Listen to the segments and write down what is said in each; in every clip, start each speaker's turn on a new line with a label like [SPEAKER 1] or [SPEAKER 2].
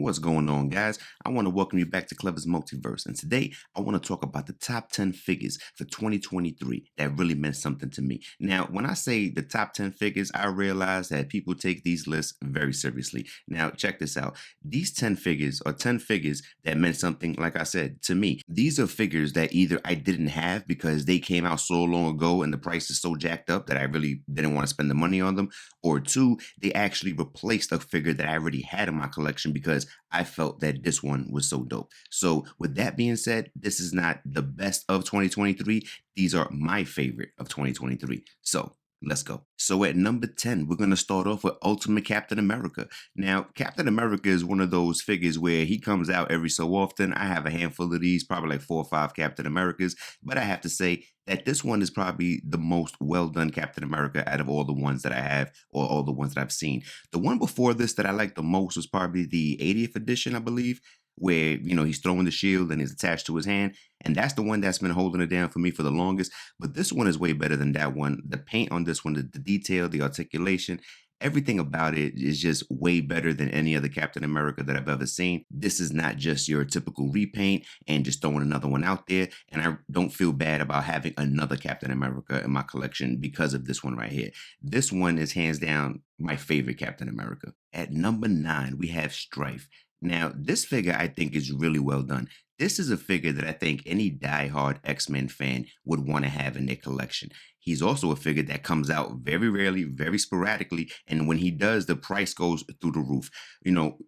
[SPEAKER 1] What's going on, guys? I want to welcome you back to Clever's Multiverse. And today I want to talk about the top 10 figures for 2023 that really meant something to me. Now, when I say the top 10 figures, I realize that people take these lists very seriously. Now, check this out. These 10 figures are 10 figures that meant something, like I said, to me. These are figures that either I didn't have because they came out so long ago and the price is so jacked up that I really didn't want to spend the money on them, or two, they actually replaced a figure that I already had in my collection because I felt that this one was so dope. So with that being said, this is not the best of 2023. These are my favorite of 2023. So let's go. So at number 10, we're going to start off with Ultimate Captain America. Now, Captain America is one of those figures where he comes out every so often. I have a handful of these, probably like 4 or 5 Captain Americas, but I have to say that this one is probably the most well done Captain America out of all the ones that I have or all the ones that I've seen. The one before this that I liked the most was probably the 80th edition, I believe, where, he's throwing the shield and it's attached to his hand. And that's the one that's been holding it down for me for the longest. But this one is way better than that one. The paint on this one, the detail, the articulation, everything about it is just way better than any other Captain America that I've ever seen. This is not just your typical repaint and just throwing another one out there. And I don't feel bad about having another Captain America in my collection because of this one right here. This one is hands down my favorite Captain America. At number 9, we have Strife. Now, this figure I think is really well done. This is a figure that I think any diehard X-Men fan would want to have in their collection. He's also a figure that comes out very rarely, very sporadically, and when he does, the price goes through the roof.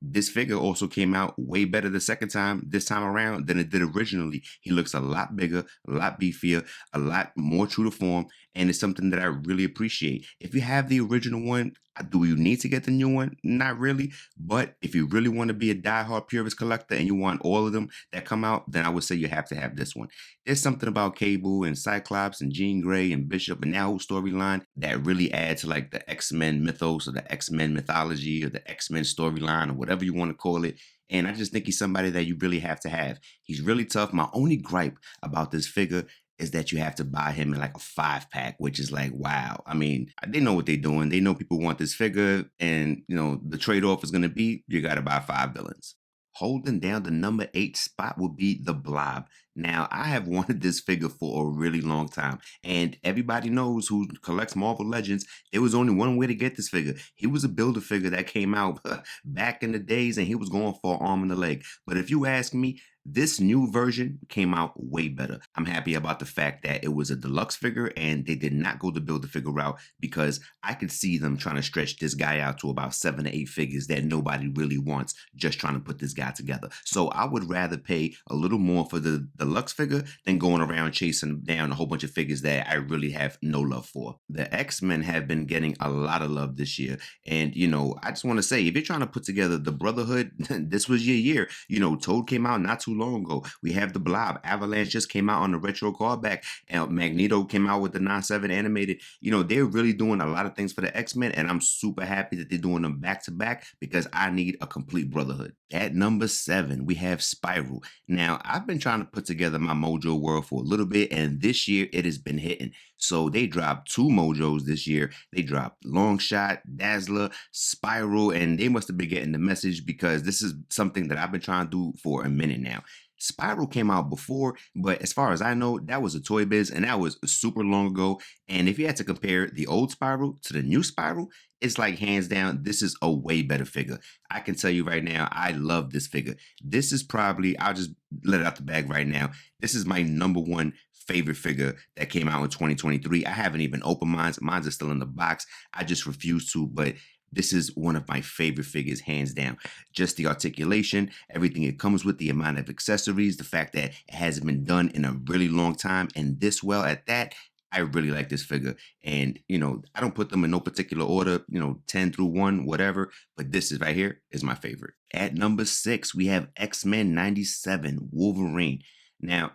[SPEAKER 1] This figure also came out way better the second time, this time around, than it did originally. He looks a lot bigger, a lot beefier, a lot more true to form, and it's something that I really appreciate. If you have the original one, do you need to get the new one? Not really, but if you really want to be a diehard purist collector and you want all of them that come out, then I would say you have to have this one. There's something about Cable and Cyclops and Jean Grey and Bishop and that whole storyline that really adds to like the X-Men mythos or the X-Men mythology or the X-Men storyline or whatever you want to call it. And I just think he's somebody that you really have to have. He's really tough. My only gripe about this figure is that you have to buy him in like a 5-pack, which is like, wow. I mean, they know what they're doing. They know people want this figure, and the trade-off is going to be you got to buy 5 villains. Holding down the number 8 spot will be the Blob. Now, I have wanted this figure for a really long time, and everybody knows who collects Marvel Legends, there was only one way to get this figure. He was a Build-A-Figure that came out back in the days, and he was going for an arm and a leg. But if you ask me, this new version came out way better. I'm happy about the fact that it was a deluxe figure and they did not go the Build-A-Figure route, because I could see them trying to stretch this guy out to about 7 to 8 figures that nobody really wants, just trying to put this guy together. So I would rather pay a little more for the deluxe figure than going around chasing down a whole bunch of figures that I really have no love for. The X-Men have been getting a lot of love this year. And, I just want to say, if you're trying to put together the Brotherhood, this was your year. Toad came out not too long ago. We have the Blob. Avalanche just came out on the retro callback. And Magneto came out with the 9/7 animated. They're really doing a lot of things for the X-Men, and I'm super happy that they're doing them back to back because I need a complete Brotherhood. At number 7, we have Spiral. Now, I've been trying to put together my Mojo World for a little bit, and this year it has been hitting. So they dropped 2 Mojos this year. They dropped Longshot, Dazzler, Spiral, and they must have been getting the message because this is something that I've been trying to do for a minute now. Spiral came out before, but as far as I know, that was a Toy Biz, and that was super long ago. And if you had to compare the old Spiral to the new Spiral, it's like hands down, this is a way better figure. I can tell you right now, I love this figure. This is probably, I'll just let it out the bag right now. This is my number 1 favorite figure that came out in 2023. I haven't even opened mine. Mine are still in the box. I just refuse to, but this is one of my favorite figures, hands down. Just the articulation, everything it comes with, the amount of accessories, the fact that it hasn't been done in a really long time and this well at that. I really like this figure. And, I don't put them in no particular order, 10 through 1, whatever. But this is right here is my favorite. At number 6, we have X-Men 97 Wolverine. Now,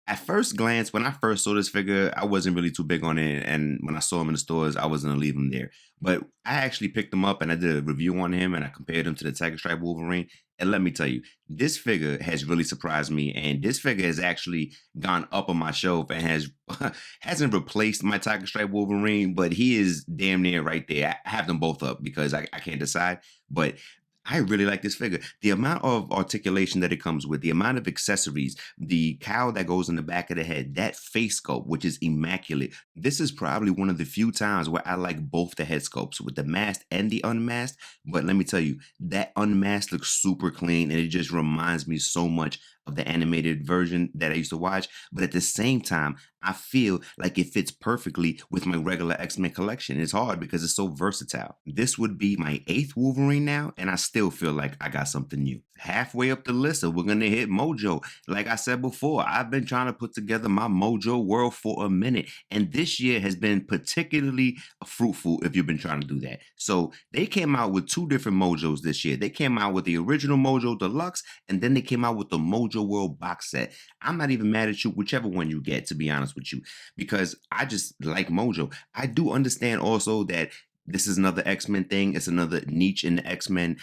[SPEAKER 1] at first glance, when I first saw this figure, I wasn't really too big on it. And when I saw him in the stores, I wasn't going to leave him there. But I actually picked him up and I did a review on him and I compared him to the Tiger Stripe Wolverine. And let me tell you, this figure has really surprised me. And this figure has actually gone up on my shelf and hasn't replaced my Tiger Stripe Wolverine, but he is damn near right there. I have them both up because I can't decide. But I really like this figure. The amount of articulation that it comes with, the amount of accessories, the cowl that goes in the back of the head, that face sculpt, which is immaculate. This is probably one of the few times where I like both the head sculpts with the masked and the unmasked. But let me tell you, that unmasked looks super clean and it just reminds me so much of the animated version that I used to watch. But at the same time, I feel like it fits perfectly with my regular X-Men collection. It's hard because it's so versatile. This would be my eighth Wolverine now, and I still feel like I got something new. Halfway up the list, so we're gonna hit Mojo. Like I said before, I've been trying to put together my Mojo world for a minute, and this year has been particularly fruitful if you've been trying to do that. So they came out with two different Mojos this year. They came out with the original Mojo Deluxe, and then they came out with the Mojo World box set. I'm not even mad at you, whichever one you get, to be honest with you, because I just like Mojo. I do understand also that this is another X-Men thing. It's another niche in the X-Men,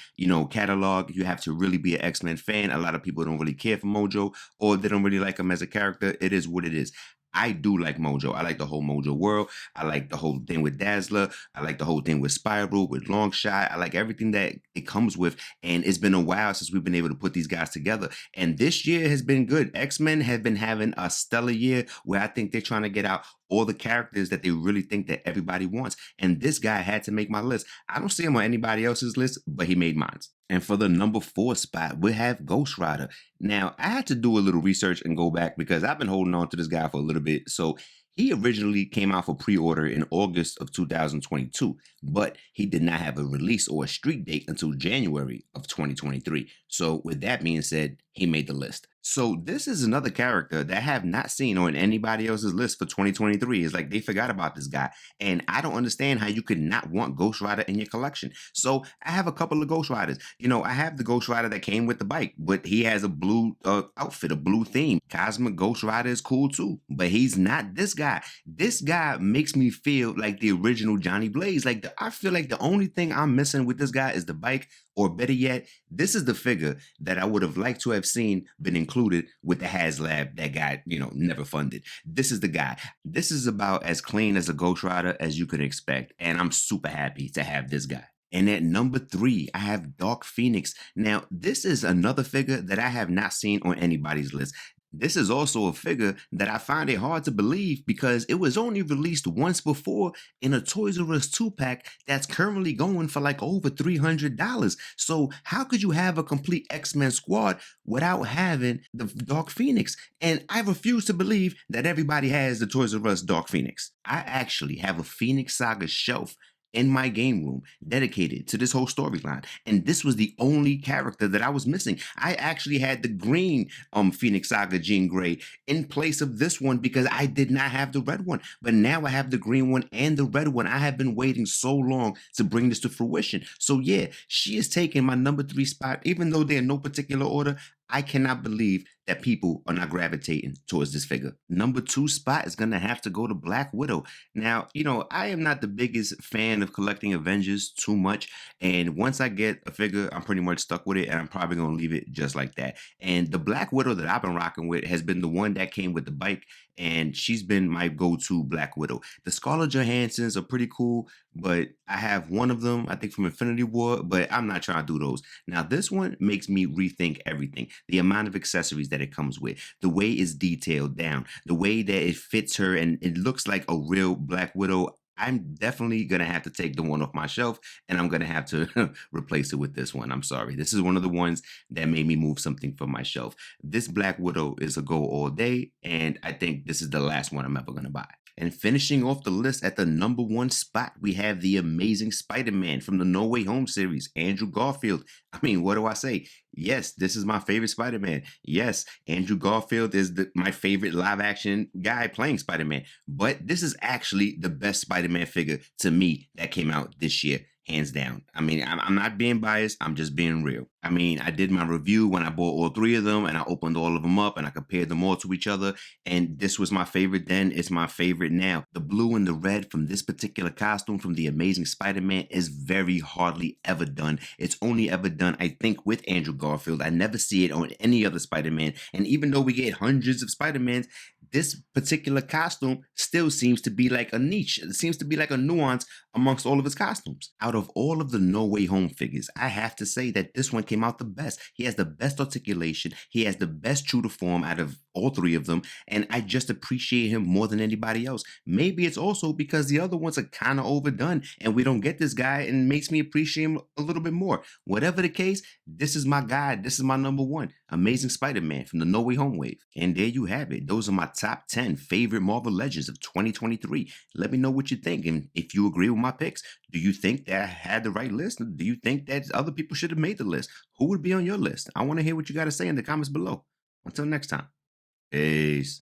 [SPEAKER 1] catalog. You have to really be an X-Men fan. A lot of people don't really care for Mojo or they don't really like him as a character. It is what it is. I do like Mojo. I like the whole Mojo world. I like the whole thing with Dazzler. I like the whole thing with Spiral, with Longshot. I like everything that it comes with. And it's been a while since we've been able to put these guys together. And this year has been good. X-Men have been having a stellar year where I think they're trying to get out all the characters that they really think that everybody wants. And this guy had to make my list. I don't see him on anybody else's list, but he made mine. And for the number 4 spot, we have Ghost Rider. Now, I had to do a little research and go back because I've been holding on to this guy for a little bit. So he originally came out for pre-order in August of 2022, but he did not have a release or a street date until January of 2023. So with that being said, he made the list. So this is another character that I have not seen on anybody else's list for 2023. It's like they forgot about this guy. And I don't understand how you could not want Ghost Rider in your collection. So I have a couple of Ghost Riders. I have the Ghost Rider that came with the bike, but he has a blue outfit, a blue theme. Cosmic Ghost Rider is cool too, but he's not this guy. This guy makes me feel like the original Johnny Blaze. I feel like the only thing I'm missing with this guy is the bike, or better yet, this is the figure that I would have liked to have seen been included with the HasLab that got, never funded. This is the guy. This is about as clean as a Ghost Rider as you could expect, and I'm super happy to have this guy. And at number 3, I have Dark Phoenix. Now, this is another figure that I have not seen on anybody's list. This is also a figure that I find it hard to believe because it was only released once before in a Toys R Us 2-pack that's currently going for like over $300. So how could you have a complete X-Men squad without having the Dark Phoenix? And I refuse to believe that everybody has the Toys R Us Dark Phoenix. I actually have a Phoenix Saga shelf in my game room dedicated to this whole storyline. And this was the only character that I was missing. I actually had the green Phoenix Saga Jean Grey in place of this one because I did not have the red one. But now I have the green one and the red one. I have been waiting so long to bring this to fruition. So yeah, she is taking my number 3 spot, even though they're in no particular order. I cannot believe that people are not gravitating towards this figure. Number 2 spot is going to have to go to Black Widow. Now, I am not the biggest fan of collecting Avengers too much. And once I get a figure, I'm pretty much stuck with it. And I'm probably going to leave it just like that. And the Black Widow that I've been rocking with has been the one that came with the bike. And she's been my go-to Black Widow. The Scarlett Johanssons are pretty cool, but I have one of them, I think from Infinity War, but I'm not trying to do those. Now, this one makes me rethink everything. The amount of accessories that it comes with, the way it's detailed down, the way that it fits her, and it looks like a real Black Widow. I'm definitely going to have to take the one off my shelf and I'm going to have to replace it with this one. I'm sorry. This is one of the ones that made me move something from my shelf. This Black Widow is a go all day. And I think this is the last one I'm ever going to buy. And finishing off the list at the number 1 spot, we have the Amazing Spider-Man from the No Way Home series, Andrew Garfield. I mean, what do I say? Yes, this is my favorite Spider-Man. Yes, Andrew Garfield is my favorite live action guy playing Spider-Man. But this is actually the best Spider-Man figure to me that came out this year. Hands down. I mean, I'm not being biased. I'm just being real. I mean, I did my review when I bought all 3 of them and I opened all of them up and I compared them all to each other. And this was my favorite then. It's my favorite now. The blue and the red from this particular costume from the Amazing Spider-Man is very hardly ever done. It's only ever done, I think, with Andrew Garfield. I never see it on any other Spider-Man. And even though we get hundreds of Spider-Mans, this particular costume still seems to be like a niche. It seems to be like a nuance amongst all of his costumes. Out of all of the No Way Home figures, I have to say that this one came out the best. He has the best articulation. He has the best true to form out of all three of them. And I just appreciate him more than anybody else. Maybe it's also because the other ones are kind of overdone and we don't get this guy and makes me appreciate him a little bit more. Whatever the case, this is my guy. This is my number one. Amazing Spider-Man from the No Way Home wave. And there you have it. Those are my top 10 favorite Marvel Legends of 2023. Let me know what you think. And if you agree with my picks, do you think that I had the right list? Do you think that other people should have made the list? Who would be on your list? I want to hear what you got to say in the comments below. Until next time. Peace.